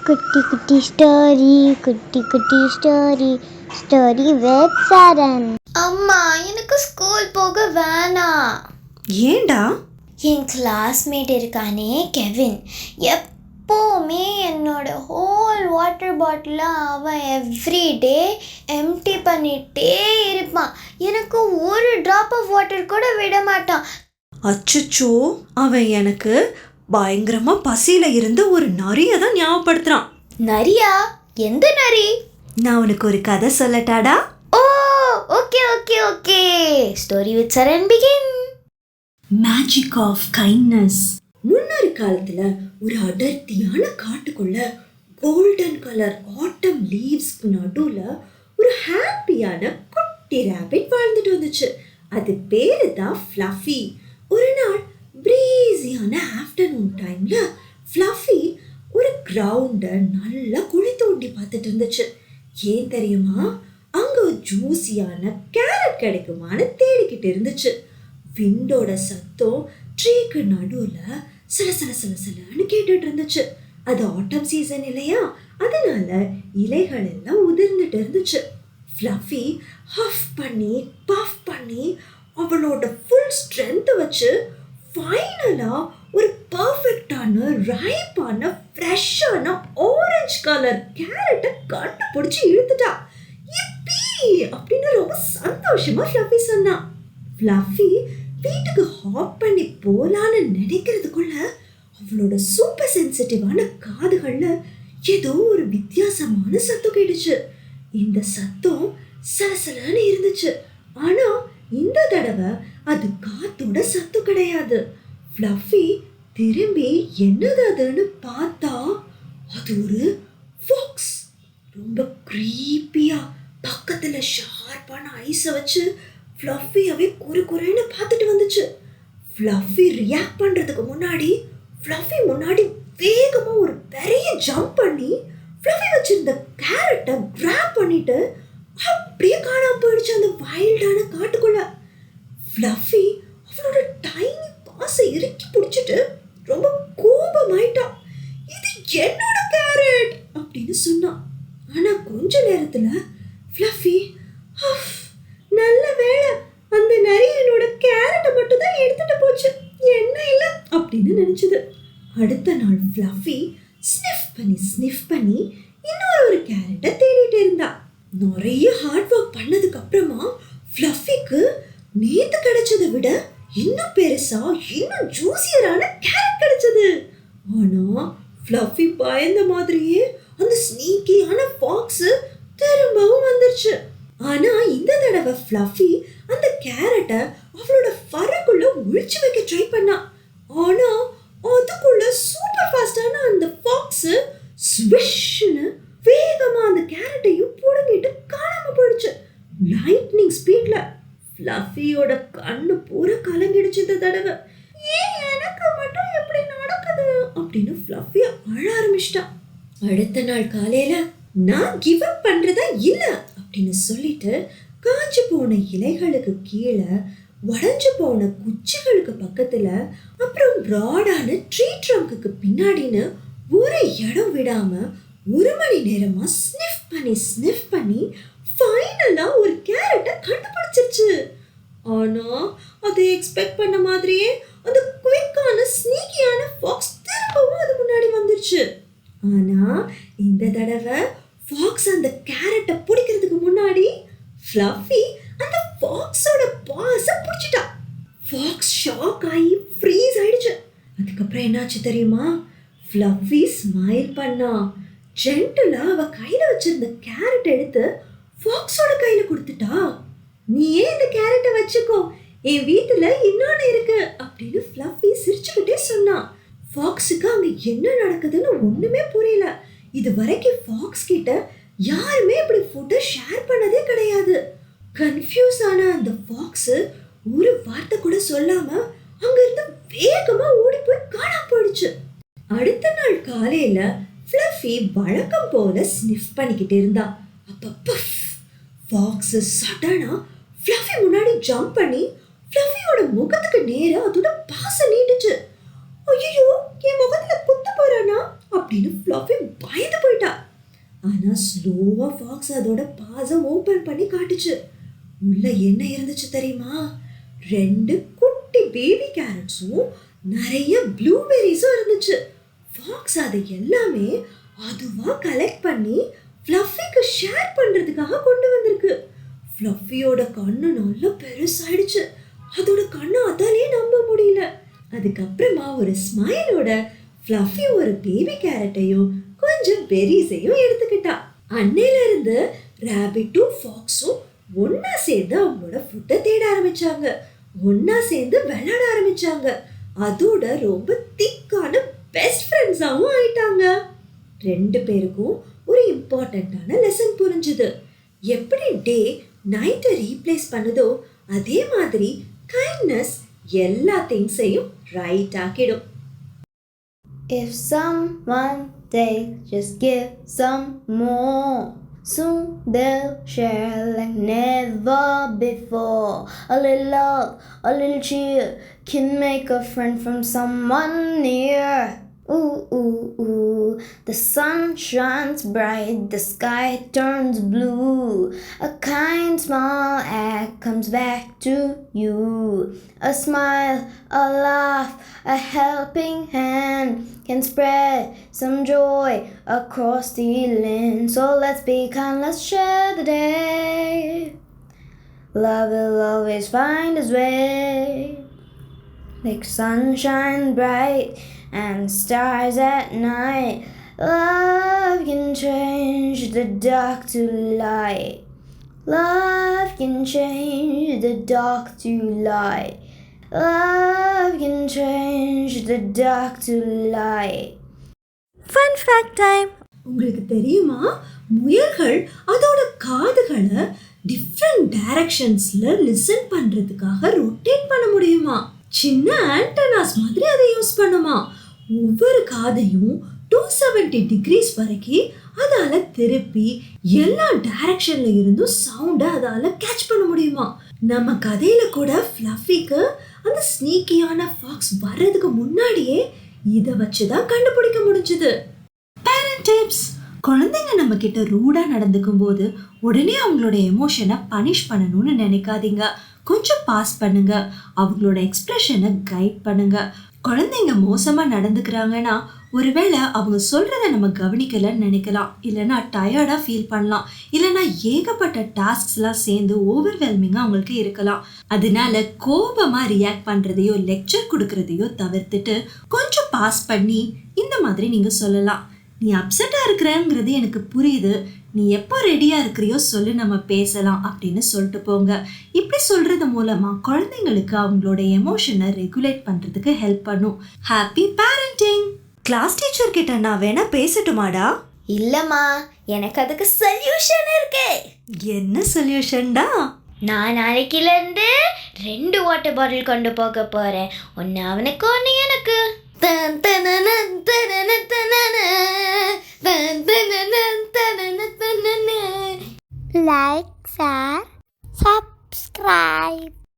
குட்டி குட்டி ஸ்டோரி குட்டி குட்டி ஸ்டோரி ஸ்டோரி வித் சரண். அம்மா, எனக்கு ஸ்கூல் போக வேணாம். ஏண்டா? என் கிளாஸ்மேட் இருக்கானே கெவின், எப்போவுமே என்னோட ஹோல் வாட்டர் பாட்டிலை அவன் எவ்ரிடே எம்டி பண்ணிகிட்டே இருப்பான். எனக்கு ஒரு ட்ராப் ஆஃப் வாட்டர் கூட விட மாட்டான். அச்சச்சோ, அவன் எனக்கு பயங்கரமா பசியில இருந்து ஒரு நரியை தான் ஞாபகப்படுத்துறான். நரியா? எந்த நரி? நான் உனக்கு ஒரு கதை சொல்லட்டாடா? ஓ, okay okay okay. Story with Charan begin. Magic of kindness. முன்னொரு காலத்துல ஒரு அடர்த்தியான காட்டுக்குள்ள கோல்டன் கலர் ஆட்டம் லீவ்ஸ்க்கு நடுவுல ஒரு ஹாப்பியான குட்டி ராபிட் வாழ்ந்துட்டு வந்துச்சு. அது பேரு தான் ஃப்ளஃபி. ஒரு நாள் பிரீஸியான ஆஃப்டர்நூன் டைம்ல ஃப்ளஃபி ஒரு கிரவுண்டை நல்லா குழி தோண்டி பார்த்துட்டு இருந்துச்சு. ஏன் தெரியுமா? அங்க ஒரு ஜூசியான கேரட் கிடைக்குமான்னு தேடிக்கிட்டு இருந்துச்சு. விண்டோட சத்தம் ட்ரீக்கு நடுவுல சில சில சில சிலன்னு கேட்டுட்டு இருந்துச்சு. அது ஆட்டம் சீசன் இல்லையா, அதனால இலைகள் எல்லாம் உதிர்ந்துட்டு இருந்துச்சு. ஃப்ளஃபி ஹஃப் பண்ணி பஃப் பண்ணி அவளோட ஃபுல் ஸ்ட்ரென்த் வச்சு ஃபைனலா ஒரு பர்ஃபெக்டான ரைப்பான ஃப்ரெஷ்ஷான ஆரஞ்சு கலர் கேரட்டை கண்டுபிடிச்சு இழுத்துட்டா. இப்பி அப்படின்னு ரொம்ப சந்தோஷமா ஃப்ளஃபி சொன்னா. ஃப்ளஃபி வீட்டுக்கு ஹாப் பண்ணி போலான்னு நினைக்கிறதுக்குள்ள அவளோட சூப்பர் சென்சிட்டிவான காதுகள்ல ஏதோ ஒரு வித்தியாசமான சத்தம் கேட்டுச்சு. இந்த சத்தம் சலசலன்னு இருந்துச்சு. ஆனா இந்த தடவை அது காத்தோட சத்தம் கிடையாது. ஃப்ளஃபி திரும்பி என்னது அதுன்னு பார்த்தா அது ஒரு ஃபாக்ஸ். ரொம்ப க்ரீப்பியா பக்கத்துல ஷார்ப்பான ஐஸை வச்சு ஃப்ளஃபியாவே குறுன்னு பார்த்துட்டு வந்துச்சு. ஃப்ளஃபி ரியாக்ட் பண்றதுக்கு முன்னாடி ஃப்ளஃபி முன்னாடி வேகமா ஒரு பெரிய ஜம்ப் பண்ணி ஃப்ளஃபி வச்சிருந்த கேரட்டை கிராப் பண்ணிட்டு அப்படியே காணாம போயிடுச்சு அந்த வைல்டான காட்டுக்குள்ள. ஃப்ளஃபி அவளோட டைனி பாஸை இறுக்கி பிடிச்சிட்டு ரொம்ப கோபமாயிட்டான். இது என்னோட கேரட் அப்படின்னு சொன்னான். ஆனா கொஞ்ச நேரத்துல ஃப்ளஃபி நல்ல வேளை அந்த நரி என்னோட கேரட்டை மட்டும் தான் எடுத்துட்டு போச்சு, என்ன இல்லை அப்படின்னு நினைச்சது. அடுத்த நாள் ஃப்ளஃபி ஸ்னிஃப் பண்ணி இன்னொரு கேரட்டை தேடிட்டு இருந்தா. நிறைய ஹார்ட் ஒர்க் பண்ணதுக்கு அப்புறமா ஃப்ளஃபிக்கு நேத்து கிடைச்சதை விட இன்னும் பெருசா இன்னும் ஜூசியரான கேரட் கிடைச்சது. ஆனா ஃப்ளஃபி பயந்த மாதிரியே அந்த ஸ்னீக்கியான ஃபாக்ஸ் திரும்பவும் வந்துருச்சு. ஆனா இந்த தடவை ஃப்ளஃபி அந்த கேரட்டை அவளோட ஃபர்க்குள்ள ஒளிச்சு வைக்க ட்ரை பண்ணா. ஆனா அதுக்குள்ள சூப்பர் ஃபாஸ்டான அந்த ஃபாக்ஸ் ஸ்விஷ்னு வேகமா அந்த கேரட்டையும் புடுங்கிட்டு காணாம போயிடுச்சு. லைட்னிங் ஸ்பீட்ல ஃப்ளஃபியோட கண்ணு பூரா கலங்கிடுச்சு. இந்த தடவை ஏன் எனக்கு மட்டும் எப்படி நடக்குது அப்படின்னு ஃப்ளஃபி அழ ஆரம்பிச்சிட்டா. அடுத்த நாள் காலையில நான் கிவ் அப் பண்றதா இல்ல அப்படின்னு சொல்லிட்டு காஞ்சு போன இலைகளுக்கு கீழே உடைஞ்சு போன குச்சிகளுக்கு பக்கத்துல அப்புறம் ப்ராடான ட்ரீ ட்ரங்குக்கு பின்னாடின்னு ஒரு இடம் விடாம 1 மணி நேரமா ஸ்னிஃப் பண்ணி ஃபைனலா ஒரு கேரட்டை கண்டுபிடிச்சிருச்சு. ஆனா அதை எக்ஸ்பெக்ட் பண்ண மாதிரியே அந்த குயிக்கான ஸ்னீக்கியான ஃபாக்ஸ் திரும்பவும் அது முன்னாடி வந்துருச்சு. ஆனா இந்த தடவை ஃபாக்ஸ் அந்த கேரட்டை பிடிக்கிறதுக்கு முன்னாடி ஃப்ளஃபி அந்த ஃபாக்ஸோட பாஸை பிடிச்சிட்டா. ஃபாக்ஸ் ஷாக் ஆகி ஃப்ரீஸ் ஆயிடுச்சு. அதுக்கப்புறம் என்னாச்சு தெரியுமா? ஃப்ளஃபி ஸ்மைல் பண்ணா. ஜென்டலா அவ கையில வச்சிருந்த கேரட் எடுத்து ஃபாக்ஸோட கையில கொடுத்துட்டா. நீ ஏன் இந்த கேரட்டை வச்சுக்கோ, என் வீட்டுல இன்னொன்னு இருக்கு அப்படின்னு ஃப்ளஃபி சிரிச்சுக்கிட்டே சொன்னா. ஃபாக்ஸுக்கு அங்க என்ன நடக்குதுன்னு ஒண்ணுமே புரியல. இது வரைக்கும் ஃபாக்ஸ் கிட்ட யாருமே இப்படி ஃபுட்டை ஷேர் பண்ணதே கிடையாது. கன்ஃபியூஸ் ஆன அந்த ஃபாக்ஸ் ஒரு வார்த்தை கூட சொல்லாம அங்க இருந்து வேகமா ஓடி போய் காணாம போயிடுச்சு. அடுத்த நாள் காலையில ஃப்ளஃபி வழக்கம் போல ஸ்னிஃப் பண்ணிக்கிட்டு இருந்தா. அப்ப ஃபாக்ஸ் சடனா ஃப்ளஃபி முன்னாடி ஜம்ப் பண்ணி ஃப்ளஃபியோட முகத்துக்கு நேரா அதோட பாச நீட்டுச்சு. ஐயோ, என் முகத்துல குத்த போறானா அப்படின்னு ஃப்ளஃபி பயந்து ஆனா ஸ்லோவா ஃபாக்ஸ் அதோட பாஸை ஓபன் பண்ணி காட்டுச்சு. உள்ள என்ன இருந்துச்சு தெரியுமா? 2 குட்டி பேபி கேரட்ஸும் நிறைய ப்ளூபெர்ரிஸும் இருந்துச்சு. ஃபாக்ஸ் அதை எல்லாமே அதுவா கலெக்ட் பண்ணி ஃப்ளஃபிக்கு ஷேர் பண்றதுக்காக கொண்டு வந்திருக்கு. ஃப்ளஃபியோட கண்ணு நல்லா பெருசாயிடுச்சு. அதோட கண்ணை அதாலே நம்ப முடியல. அதுக்கப்புறமா ஒரு ஸ்மைலோட ஃப்ளஃபி ஒரு பேபி கேரட்டையும் கொஞ்சம் பெர்ரிஸையும் எடுத்துக்கிட்டா. அன்னையில இருந்து ராபிட்டும் ஃபாக்ஸும் ஒன்னா சேர்ந்து அவங்களோட ஃபுட்டை தேட ஆரம்பிச்சாங்க. ஒன்னா சேர்ந்து விளையாட ஆரம்பிச்சாங்க. அதோட ரொம்ப திக்கான பெஸ்ட் ஃப்ரெண்ட்ஸாகவும் ஆயிட்டாங்க. 2 பேருக்கும் ஒரு இம்பார்ட்டண்ட்டான லெசன் புரிஞ்சுது. எப்படி டே நைட்டை ரீப்ளேஸ் பண்ணுதோ அதே மாதிரி கைண்ட்னஸ் எல்லா திங்ஸையும் right ஆக்கிடும். If someone takes, just give some more. Soon they'll share like never before. A little love, a little cheer can make a friend from someone near. Ooh, ooh, ooh. The sun shines bright, the sky turns blue. A kind smile act comes back to you. A smile, a laugh, a helping hand can spread some joy across the land. So let's be kind, let's share the day. Love will always find its way. Like sunshine bright and stars at night. Love can change the dark to light. Love can change the dark to light. Love can change the dark to light. Fun fact time. உங்களுக்கு தெரியுமா, முயல்கள் அதோட காதுகளை different டைரக்ஷன்ஸ்ல listen பண்றதுக்காக rotate பண்ண முடியுமா? சின்ன antennas மாதிரி அதை யூஸ் பண்ணுமா. ஒவ்வொரு காதையும் 270 டிகிரிஸ் வரைக்கும் அதால திருப்பி எல்லா டைரக்ஷன்ல இருந்தும் சவுண்டை அதால கேட்ச் பண்ண முடியுமா. நம்ம கதையில கூட ஃப்ளஃபிக்கு அந்த ஸ்னீக்கியான ஃபாக்ஸ் வர்றதுக்கு முன்னாடியே இதை வச்சுதான் கண்டுபிடிக்க முடிஞ்சது. Parent tips. குழந்தைங்க நம்ம கிட்ட ரூடா நடந்துக்கும் போது உடனே அவங்களோட எமோஷனை பனிஷ் பண்ணணும்னு நினைக்காதீங்க. கொஞ்சம் பாஸ் பண்ணுங்க. அவங்களோட எக்ஸ்பிரஷனை கைட் பண்ணுங்க. குழந்தைங்க மோசமா நடந்துக்கிறாங்கன்னா ஒருவேளை அவங்க சொல்றதை நம்ம கவனிக்கலன்னு நினைக்கலாம், இல்லைன்னா டயர்டா ஃபீல் பண்ணலாம், இல்லைன்னா ஏகப்பட்ட டாஸ்க்ஸ்லாம் சேர்ந்து ஓவர்வெல்மிங்கா அவங்களுக்கு இருக்கலாம். அதனால கோபமா ரியாக்ட் பண்றதையோ லெக்சர் கொடுக்கறதையோ தவிர்த்துட்டு கொஞ்சம் பாஸ் பண்ணி இந்த மாதிரி நீங்க சொல்லலாம். நீ அப்செட்டா இருக்கிறங்கிறது எனக்கு புரியுது, நீ எப்போ ரெடியா இருக்கிறியோ சொல்லு, நம்ம பேசலாம் அப்படின்னு சொல்லிட்டு போங்க. இப்படி சொல்றது மூலமா குழந்தைங்களுக்கு அவங்களோட எமோஷனை ரெகுலேட் பண்றதுக்கு ஹெல்ப் பண்ணும். Happy parenting. கிளாஸ் டீச்சர் கிட்ட நான் வேணா பேசட்டுமாடா? இல்லம்மா, எனக்கு அதுக்கு சொல்யூஷன் இருக்கு. என்ன சொல்யூஷன்டா? நான் நாளைக்கிலேருந்து 2 வாட்டர் பாட்டில் கொண்டு போக போறேன். ஒன்று அவனுக்கு, ஒன்று எனக்கு.